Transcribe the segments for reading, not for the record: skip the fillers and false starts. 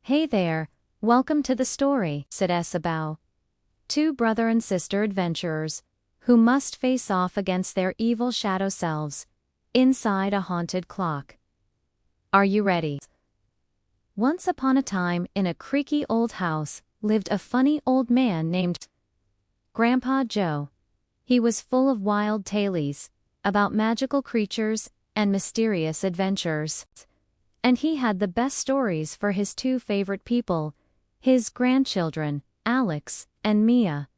Hey there, welcome to the story, said Esabao. Two brother and sister adventurers, who must face off against their evil shadow selves, inside a haunted clock. Are you ready? Once upon a time, in a creaky old house, lived a funny old man named Grandpa Joe. He was full of wild tales about magical creatures and mysterious adventures. And he had the best stories for his two favorite people, his grandchildren, Alex and Mia.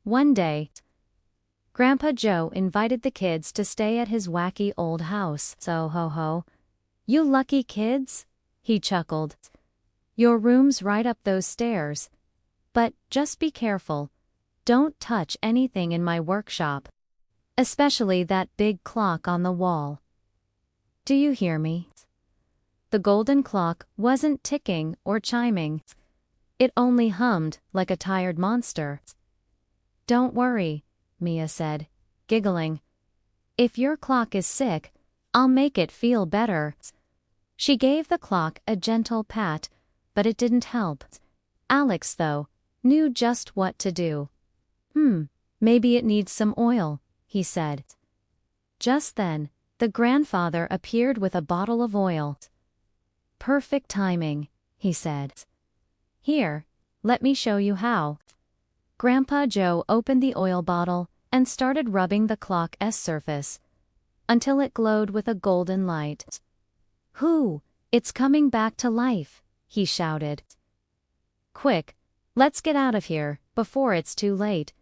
One day, Grandpa Joe invited the kids to stay at his wacky old house. So ho ho. You lucky kids, he chuckled. Your room's right up those stairs. But just be careful. Don't touch anything in my workshop. Especially that big clock on the wall. Do you hear me? The golden clock wasn't ticking or chiming. It only hummed like a tired monster. Don't worry, Mia said, giggling. If your clock is sick, I'll make it feel better. She gave the clock a gentle pat, but it didn't help. Alex, though, knew just what to do. Maybe it needs some oil, he said. Just then, the grandfather appeared with a bottle of oil. Perfect timing, he said. Here, let me show you how. Grandpa Joe opened the oil bottle and started rubbing the clock's surface until it glowed with a golden light. Hoo, it's coming back to life, he shouted. Quick, let's get out of here before it's too late.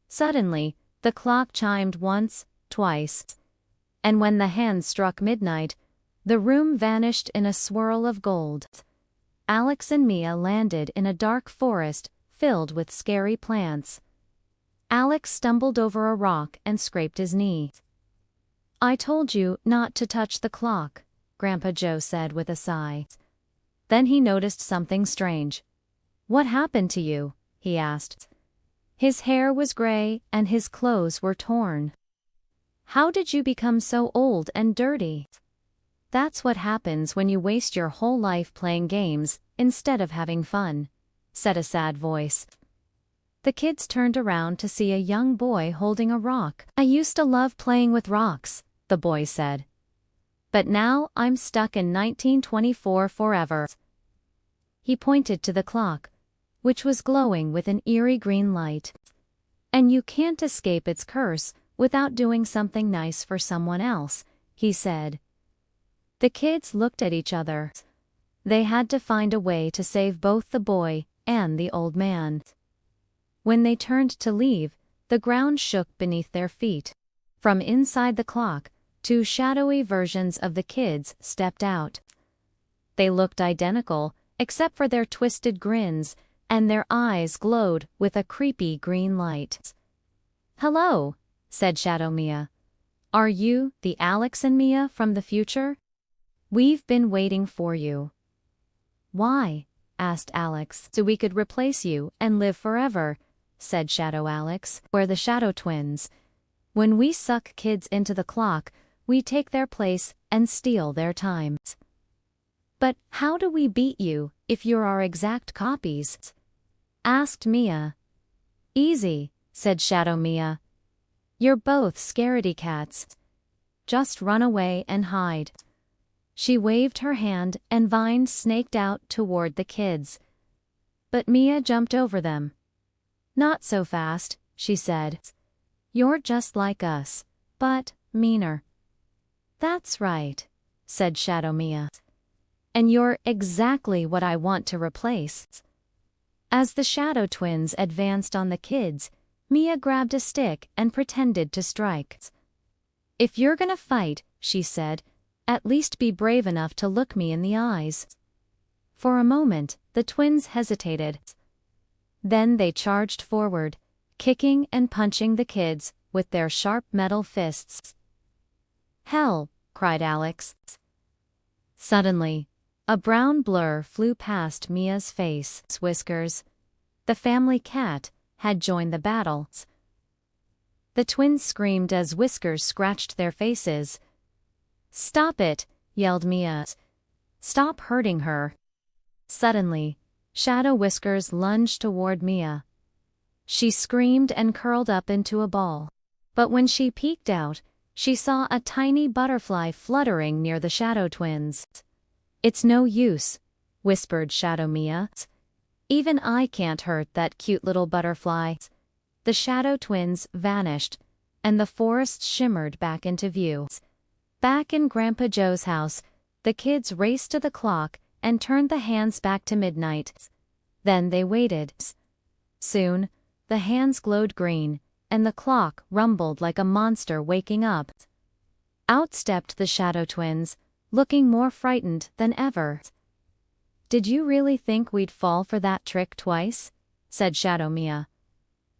Suddenly, the clock chimed once, twice, and when the hands struck midnight, the room vanished in a swirl of gold. Alex and Mia landed in a dark forest filled with scary plants. Alex stumbled over a rock and scraped his knee. I told you not to touch the clock, Grandpa Joe said with a sigh. Then he noticed something strange. What happened to you? He asked. His hair was gray and his clothes were torn. How did you become so old and dirty? That's what happens when you waste your whole life playing games instead of having fun, said a sad voice. The kids turned around to see a young boy holding a rock. I used to love playing with rocks, the boy said. But now I'm stuck in 1924 forever. He pointed to the clock, which was glowing with an eerie green light. And you can't escape its curse without doing something nice for someone else, he said. The kids looked at each other. They had to find a way to save both the boy and the old man. When they turned to leave, the ground shook beneath their feet. From inside the clock, two shadowy versions of the kids stepped out. They looked identical, except for their twisted grins, and their eyes glowed with a creepy green light. Hello, said Shadow Mia. Are you the Alex and Mia from the future? We've been waiting for you. Why? Asked Alex. So we could replace you and live forever, said Shadow Alex. We're the Shadow Twins. When we suck kids into the clock, we take their place and steal their time. But how do we beat you if you're our exact copies? Asked Mia. Easy, said Shadow Mia. You're both scaredy cats. Just run away and hide. She waved her hand and vines snaked out toward the kids. But Mia jumped over them. Not so fast, she said. You're just like us, but meaner. That's right, said Shadow Mia. And you're exactly what I want to replace. As the Shadow Twins advanced on the kids, Mia grabbed a stick and pretended to strike. If you're gonna fight, she said, at least be brave enough to look me in the eyes. For a moment, the twins hesitated. Then they charged forward, kicking and punching the kids with their sharp metal fists. Hell, cried Alex. Suddenly, a brown blur flew past Mia's face. Whiskers, the family cat, had joined the battle. The twins screamed as Whiskers scratched their faces. Stop it, yelled Mia. Stop hurting her. Suddenly, Shadow Whiskers lunged toward Mia. She screamed and curled up into a ball. But when she peeked out, she saw a tiny butterfly fluttering near the Shadow Twins. "It's no use," whispered Shadow Mia. "Even I can't hurt that cute little butterfly." The Shadow Twins vanished, and the forest shimmered back into view. Back in Grandpa Joe's house, the kids raced to the clock and turned the hands back to midnight. Then they waited. Soon, the hands glowed green, and the clock rumbled like a monster waking up. Out stepped the Shadow Twins, looking more frightened than ever. "Did you really think we'd fall for that trick twice?" said Shadow Mia.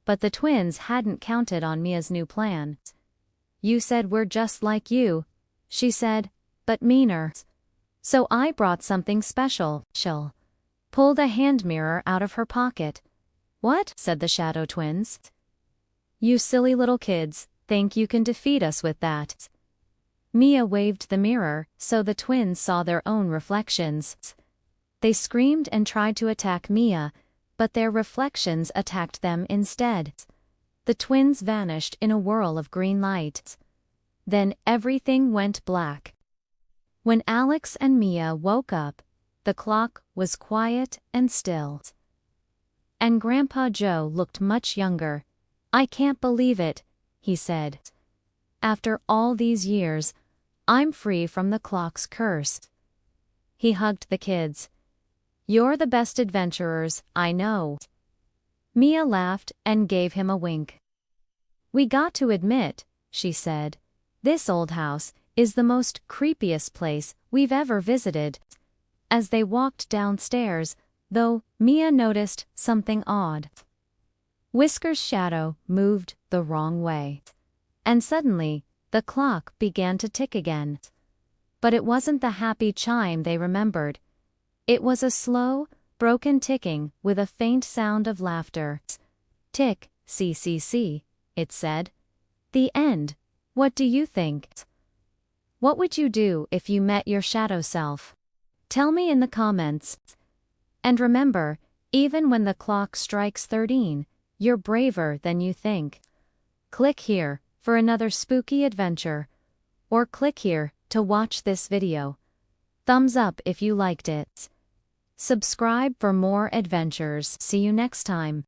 But the twins hadn't counted on Mia's new plan. "You said we're just like you," she said, "but meaner. So I brought something special." She'll pulled a hand mirror out of her pocket. "What?" said the Shadow Twins. "You silly little kids, think you can defeat us with that?" Mia waved the mirror so the twins saw their own reflections. They screamed and tried to attack Mia, but their reflections attacked them instead. The twins vanished in a whirl of green light. Then everything went black. When Alex and Mia woke up, the clock was quiet and still. And Grandpa Joe looked much younger. "I can't believe it," he said. "After all these years, I'm free from the clock's curse." He hugged the kids. "You're the best adventurers I know." Mia laughed and gave him a wink. "We got to admit," she said, "this old house is the most creepiest place we've ever visited." As they walked downstairs, though, Mia noticed something odd. Whisker's shadow moved the wrong way. And suddenly, the clock began to tick again. But it wasn't the happy chime they remembered. It was a slow, broken ticking with a faint sound of laughter. "Tick, CCC," it said. "The end. What do you think? What would you do if you met your shadow self? Tell me in the comments. And remember, even when the clock strikes 13, you're braver than you think." Click here for another spooky adventure, or click here to watch this video. Thumbs up if you liked it. Subscribe for more adventures. See you next time.